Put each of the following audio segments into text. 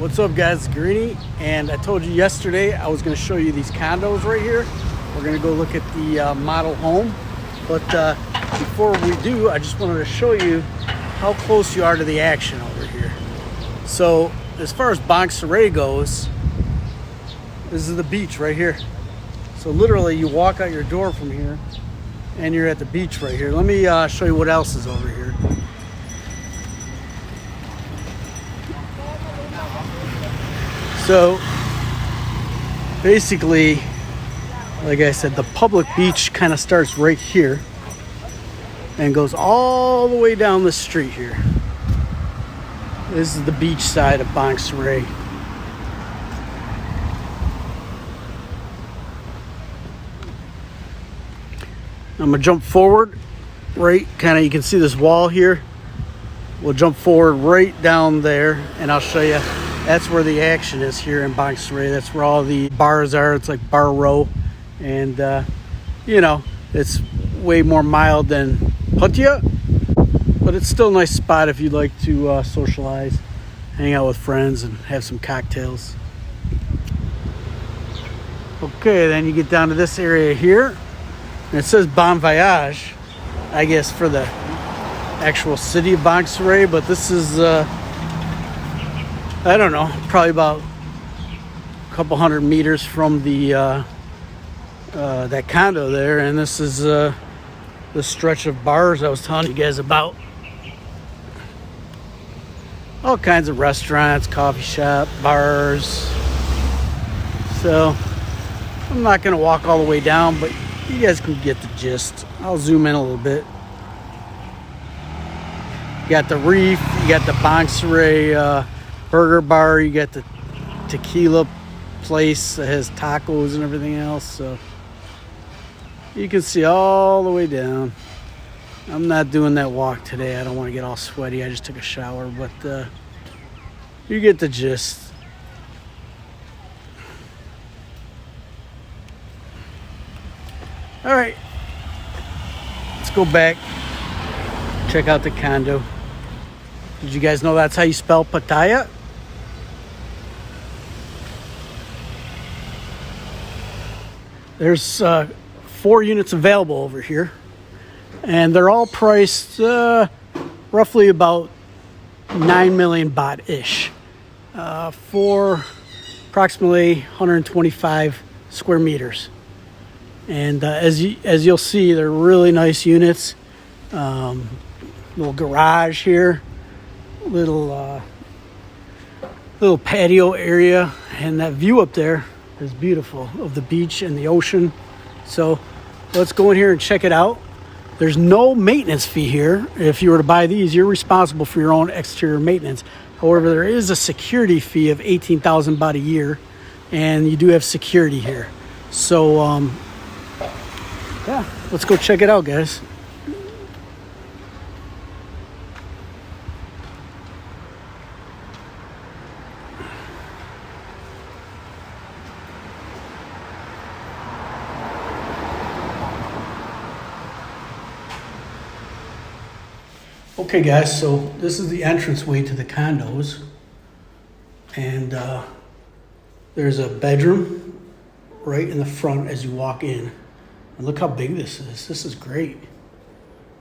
What's up, guys? It's Greeny, and I told you yesterday I was going to show you these condos right here. We're going to go look at the model home, but before we do, I just wanted to show you how close you are to the action over here. So as far as Bang Saray goes, this is the beach right here. So literally you walk out your door from here and you're at the beach right here. Let me show you what else is over here. So basically, like I said, the public beach kind of starts right here and goes all the way down the street here. This is the beach side of Bang Saray. I'm gonna jump forward, right, kind of, you can see this wall here. We'll jump forward right down there and I'll show you. That's where the action is here in Bang Saray. That's where all the bars are. It's like bar row. And, you know, it's way more mild than patio. But it's still a nice spot if you'd like to socialize, hang out with friends, and have some cocktails. Okay, then you get down to this area here. And it says Bon Voyage, I guess, for the actual city of Bang Saray. But this is... I don't know, probably about a couple hundred meters from the that condo there, and this is the stretch of bars I was telling you guys about. All kinds of restaurants, coffee shop, bars. So I'm not gonna walk all the way down, but you guys can get the gist. I'll zoom in a little bit. You got the Reef, you got the Bang Saray burger bar, you got the tequila place that has tacos and everything else, so you can see all the way down. I'm not doing that walk today. I don't want to get all sweaty. I just took a shower, but you get the gist. All right, let's go back, check out the condo. Did you guys know that's how you spell Pattaya? There's 4 units available over here, and they're all priced roughly about 9 million baht-ish for approximately 125 square meters. And as you'll see, they're really nice units. Little garage here, little patio area, and that view up there is beautiful of the beach and the ocean. So let's go in here and check it out. There's no maintenance fee here. If you were to buy these, you're responsible for your own exterior maintenance. However, there is a security fee of 18,000 baht a year, and you do have security here. So yeah, let's go check it out, guys. Okay, guys, so this is the entranceway to the condos, and there's a bedroom right in the front as you walk in. And look how big this is. This is great.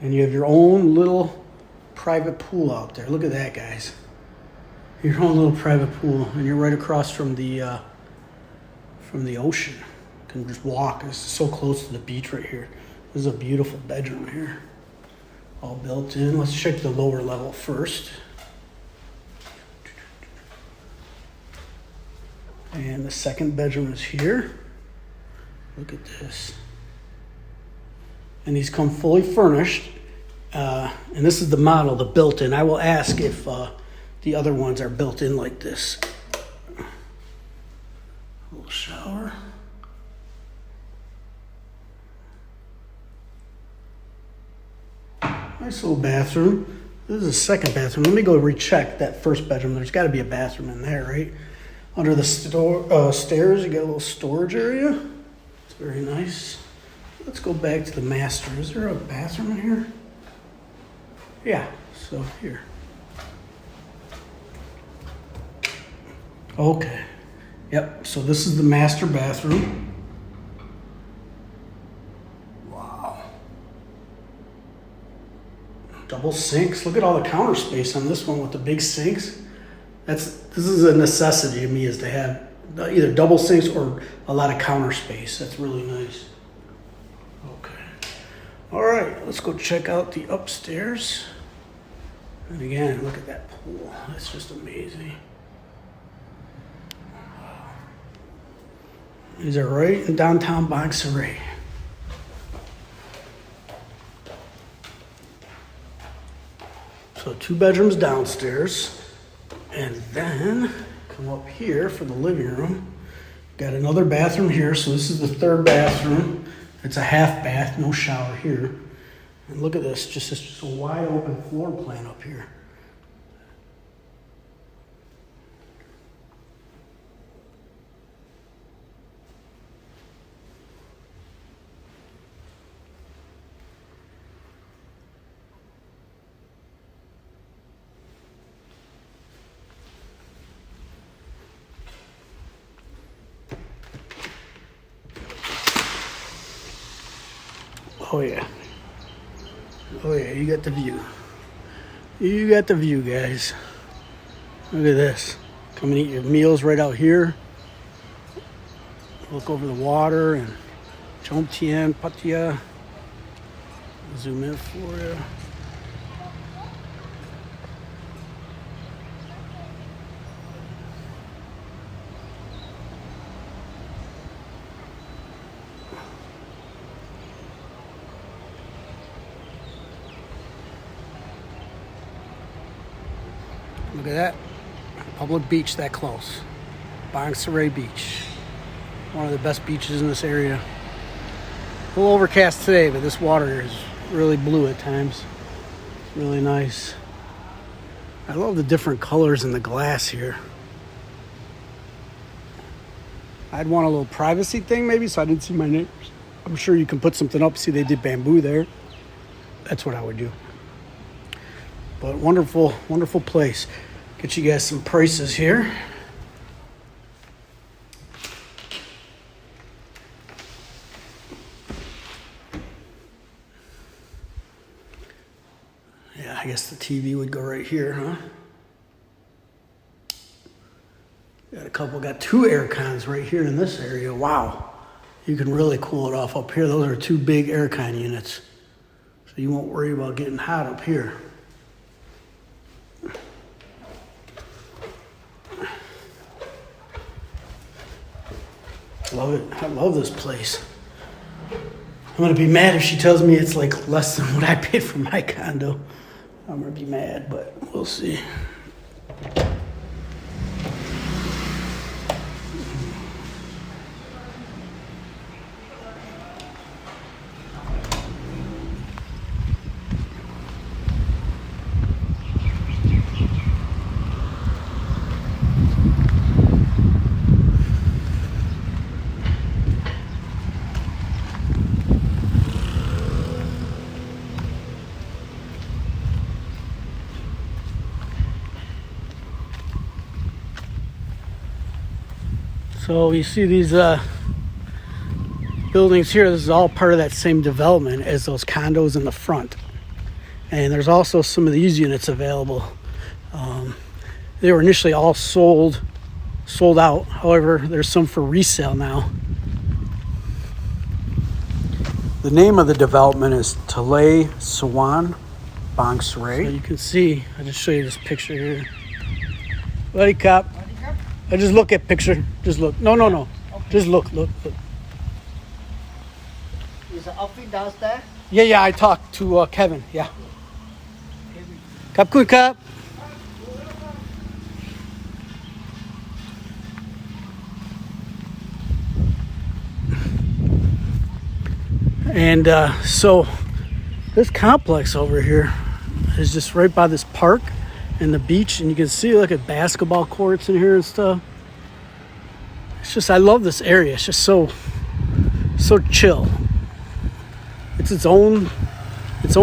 And you have your own little private pool out there. Look at that, guys. Your own little private pool, and you're right across from the ocean. You can just walk. It's so close to the beach right here. This is a beautiful bedroom here. All built in. Let's check the lower level first. And the second bedroom is here. Look at this. And these come fully furnished. And this is the model, the built-in. I will ask if the other ones are built in like this. A little shower. Nice little bathroom. This is the second bathroom. Let me go recheck that first bedroom. There's got to be a bathroom in there, right? Under the stairs, you got a little storage area. It's very nice. Let's go back to the master. Is there a bathroom in here? Yeah, so here. Okay. Yep. So this is the master bathroom. Wow. Double sinks. Look at all the counter space on this one with the big sinks. This is a necessity to me, is to have either double sinks or a lot of counter space. That's really nice. Okay. All right, let's go check out the upstairs. And again, look at that pool. That's just amazing. These are right in downtown Bang Saray. So 2 bedrooms downstairs. And then come up here for the living room. Got another bathroom here. So this is the 3rd bathroom. It's a half bath, no shower here. And look at this, just a wide open floor plan up here. Oh yeah. Oh yeah, you got the view. You got the view, guys. Look at this. Come and eat your meals right out here. Look over the water and Chomtien, Patio. Zoom in for you. Look at that. Public beach that close. Bang Saray Beach. One of the best beaches in this area. A little overcast today, but this water is really blue at times. It's really nice. I love the different colors in the glass here. I'd want a little privacy thing maybe so I didn't see my neighbors. I'm sure you can put something up. See, they did bamboo there. That's what I would do. But wonderful, wonderful place. Get you guys some prices here. Yeah, I guess the TV would go right here, huh? Got 2 air cons right here in this area. Wow. You can really cool it off up here. Those are 2 big air con units. So you won't worry about getting hot up here. Love it. I love this place. I'm going to be mad if she tells me it's like less than what I paid for my condo. I'm going to be mad, but we'll see. So you see these buildings here. This is all part of that same development as those condos in the front. And there's also some of these units available. They were initially all sold out. However, there's some for resale now. The name of the development is Talay Sawan Bang Saray. So you can see, I'll just show you this picture here. Buddy cop. I just look at picture. Just look. No. Okay. Just look. Is the office downstairs? Yeah. I talked to Kevin. Yeah. Kap kun kap. And so this complex over here is just right by this park and the beach, and you can see, look at basketball courts in here and stuff. It's just, I love this area. It's just so chill. It's its own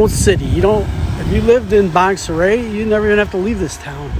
city. If you lived in Bang Saray, you never even have to leave this town.